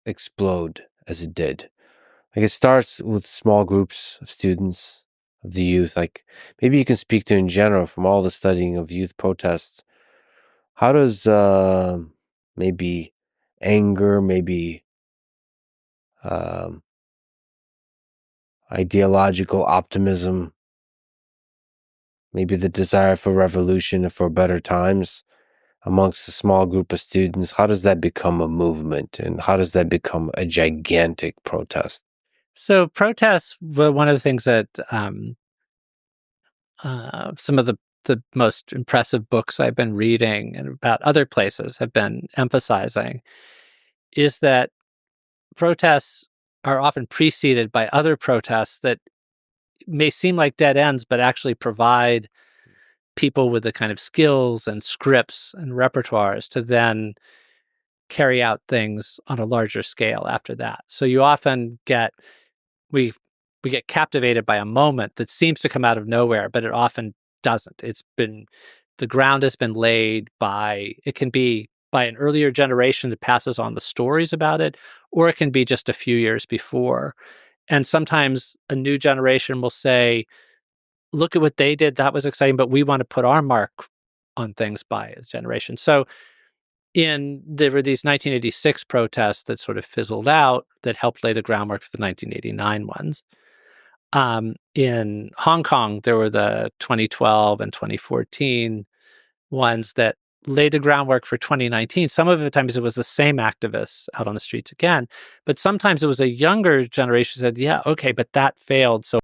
explode as it did? Like, it starts with small groups of students, of the youth. Like, maybe you can speak to in general from all the studying of youth protests. How does maybe anger, maybe um, ideological optimism, maybe the desire for revolution and for better times amongst a small group of students, how does that become a movement, and how does that become a gigantic protest? So protests were one of the things that some of the most impressive books I've been reading and about other places have been emphasizing is that protests are often preceded by other protests that may seem like dead ends, but actually provide people with the kind of skills and scripts and repertoires to then carry out things on a larger scale after that. So you often get we we get captivated by a moment that seems to come out of nowhere, but it often doesn't. The ground has been laid by, it can be by an earlier generation that passes on the stories about it, or it can be just a few years before. And sometimes a new generation will say, look at what they did, that was exciting, but we want to put our mark on things by a generation. So there were these 1986 protests that sort of fizzled out that helped lay the groundwork for the 1989 ones. In Hong Kong, there were the 2012 and 2014 ones that laid the groundwork for 2019. Some of the times it was the same activists out on the streets again, but sometimes it was a younger generation who said, yeah, okay, but that failed. So